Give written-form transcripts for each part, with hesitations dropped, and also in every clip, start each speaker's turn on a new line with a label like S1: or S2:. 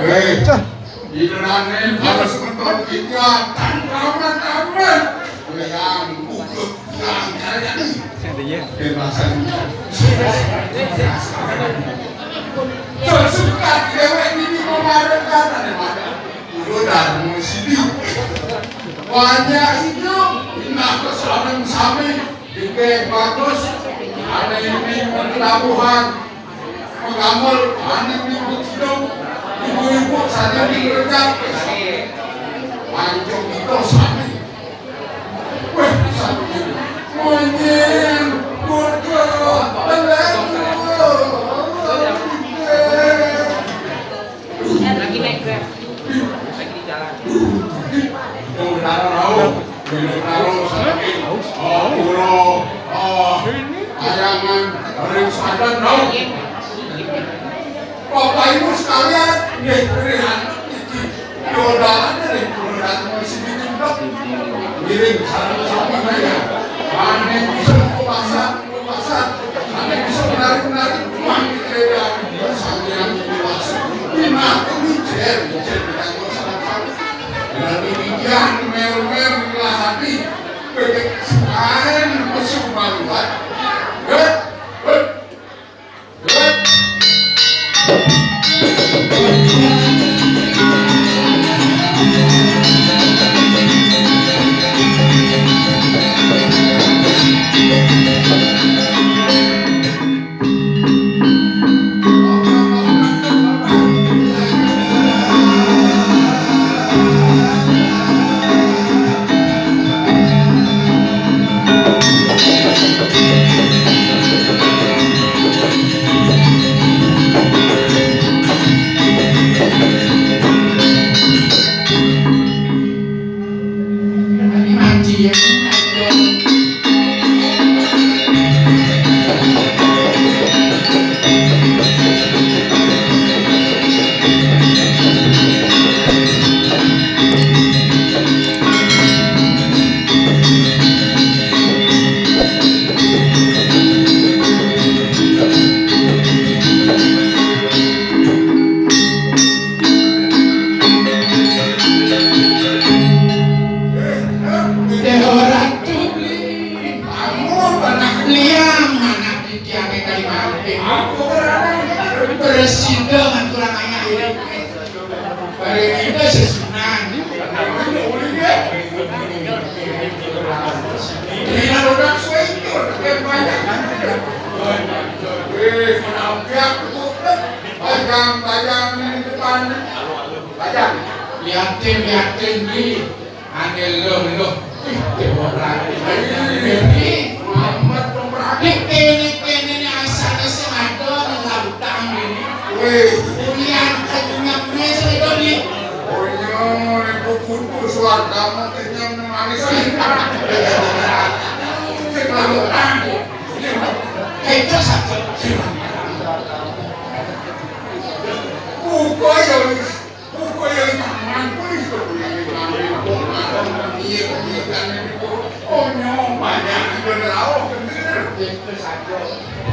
S1: Idrane harus mentor kegiatan kawan-kawan yang buku yang jadi kemasan tersuka cewek ini kemarin kata udah musidi banyak itu indah keselamatan sami dike bagus ada ini pelabuhan mengambil anak di Bukidong ibu-ibu saja bekerja panjang itu sami weh sami monyet bodoh
S2: lagi naik grab lagi di jalan
S1: tayangan dari sadar dong Bapak Ibu sekalian berikan godaan dari godaan masih ditimpa miring sama-sama aja aneh bisa pasar aneh bisa menarik uang sampai yang dewasa lima kebijar dengan masyarakat dan demikian mer-mer lah hati kekesahan musuh maluan liatin di aneh loh ini asalnya sengaja ngelabutang ini kuliah kenyang mesra itu nih itu kutu suarga mungkinnya manis ngelabutang itu satu buku yang mampu itu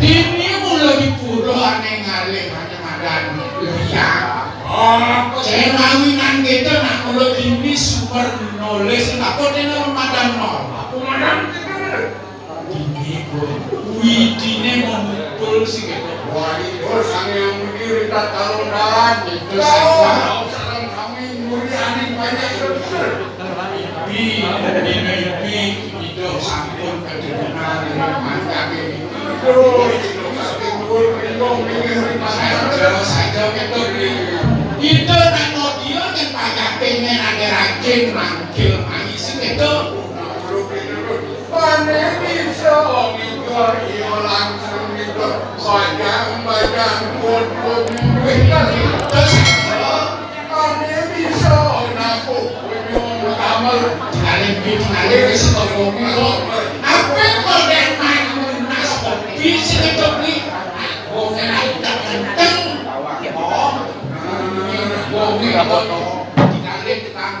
S1: ini mulai dipuro aneh ngalih madan liang cenawinan gitu nak mulai ini super nulis aku dengan madan nol aku madan ini widine mengumpul sih gitu wah itu sang yang berdiri tak taruhan itu saja aneh banyak ibi itu sampun kedengaran macam ini saja itu nak audio yang banyak pengen ada rajin manggil mangisi itu mana bisa itu iyo langsung itu bajang pun Alih apa kau dan main nas bisa kita beli boleh kita kenteng boleh kita lihat tentang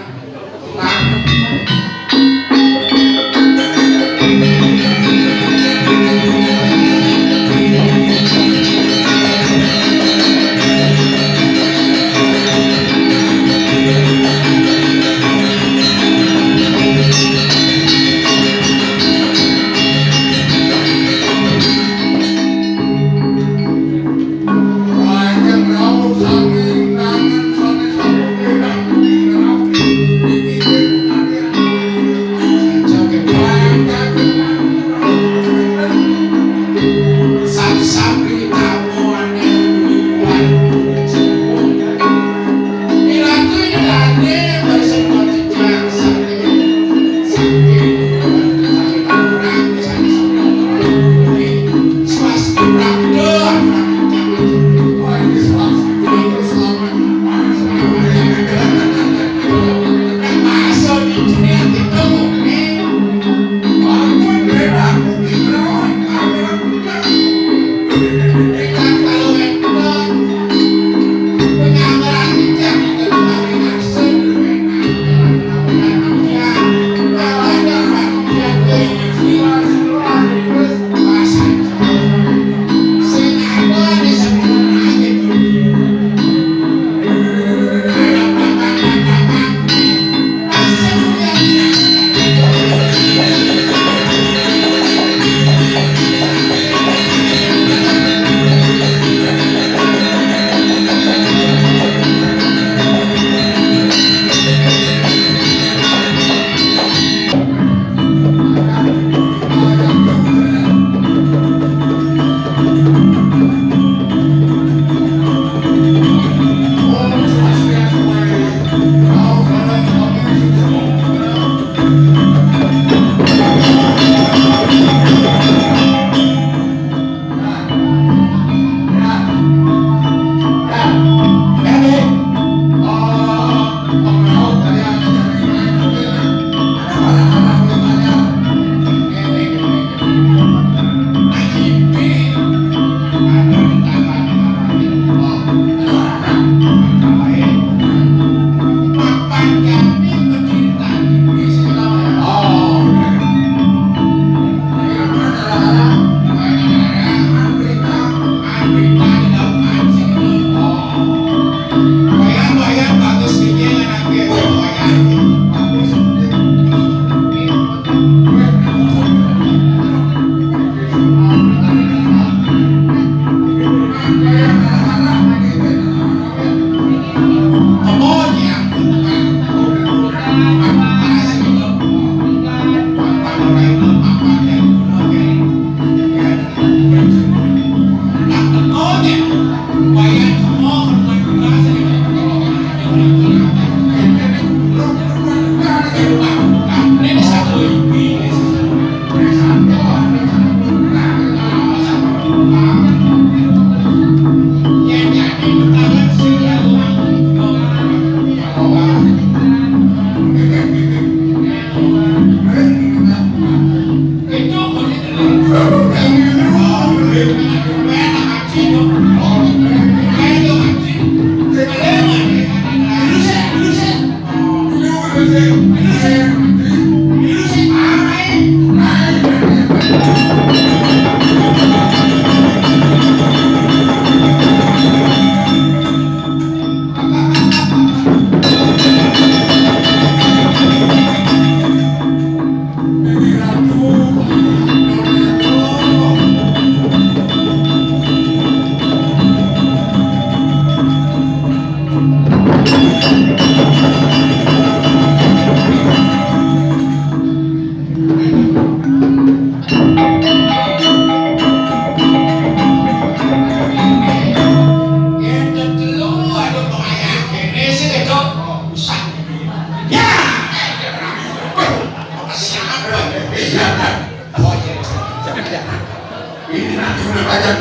S1: Bajak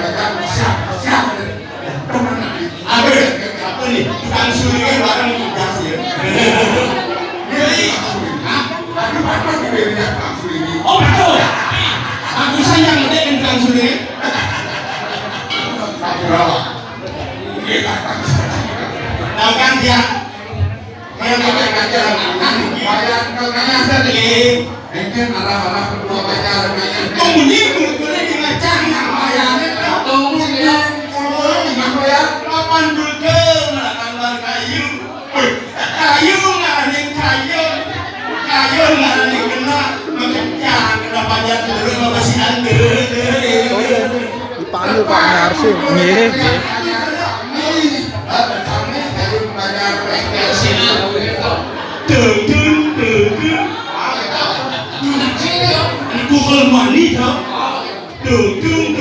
S1: siap. Ada apa nih? Tukang sulingan barang tugas ya. Oh betul. Aku sayang deh dengan tukang sulingan. Tahu kan dia? Kayak bayar kalanya tadi. Mungkin arah-arah kedua pacar kayaknya. Kemudian kulturnya dilacang bayarnya tahu sih. Ya, kapan dulu gambar kayu nggak ada yang kayu nggak ada yang kena makanya kena pajak dulu sama si Ande
S3: dipanggil Pak Narsi nggih
S1: Google money tau Google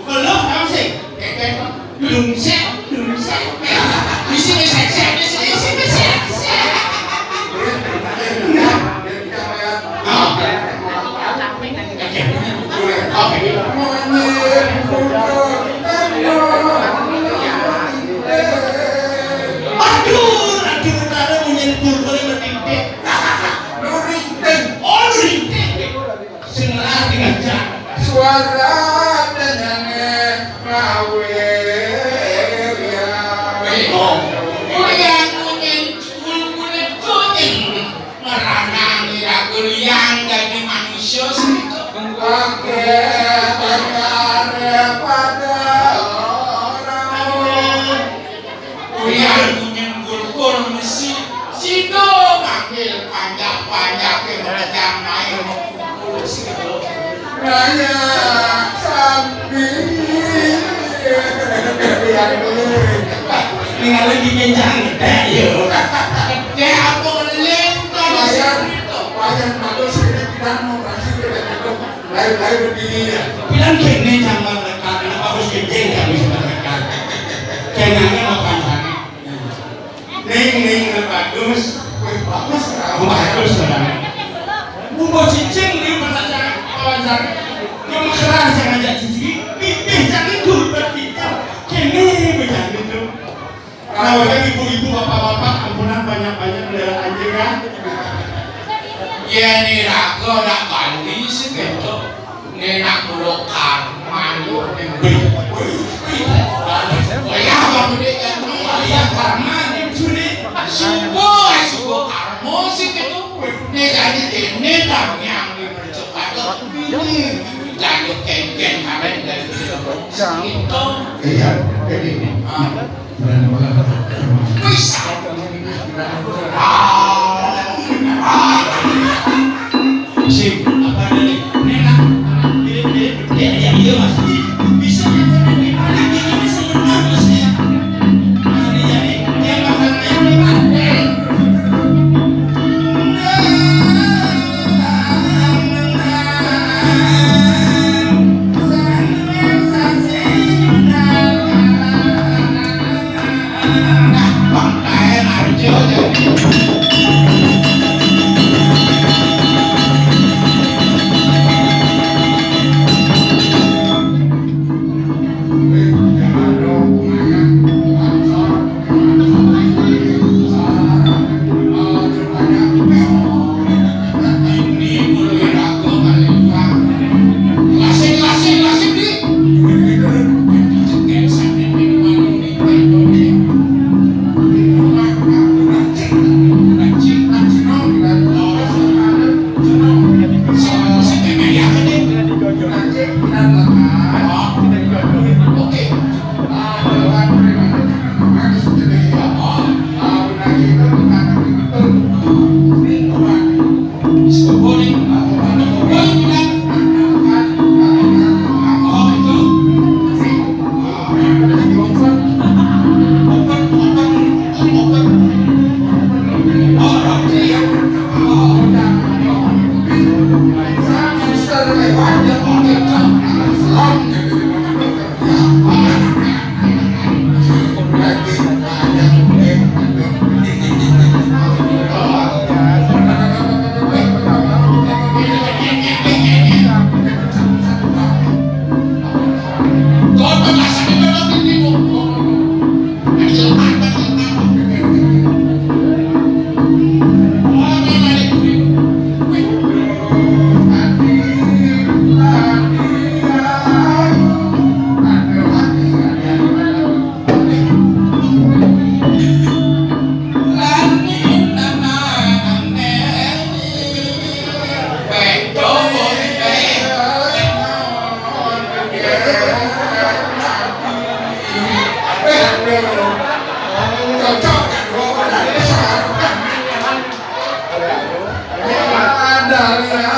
S1: love tau sih Đừng xét đi xin đi xét aduh ada menyentuh boleh bertintik rintik sengaja dengan suara dan yang jadi manusia segitu pada orang yang menyenggul mesti situ panggil panjang ke macam main segitu raya samping tinggal lagi kencang yuk gede aku lentong bayar malu sedikit tidak mau kasih kita lain berdiri ya bilang kene jangan dekat kenapa harus kejeng gak bisa dekat kenanya mau kancane neng bagus bagus bumbu cicing di mana kawasan yang keras yang ngajak cici pipih jangan dulu berpikir kene bejan itu awalnya ibu-ibu bapak-bapak ampunan banyak-banyak melihara anjing kan ya ini raga nak balik segitu ini nak buluk karman ya apa budi kan ya karman ini subuh karmo segitu ini jadi ini yang dipercepat ini jadi kengkeng kalian dari itu iya ini bisa sih apa dari nenek dia masih bisa jadi lagi ini semua masih jadi dia makan yang nah hari ya.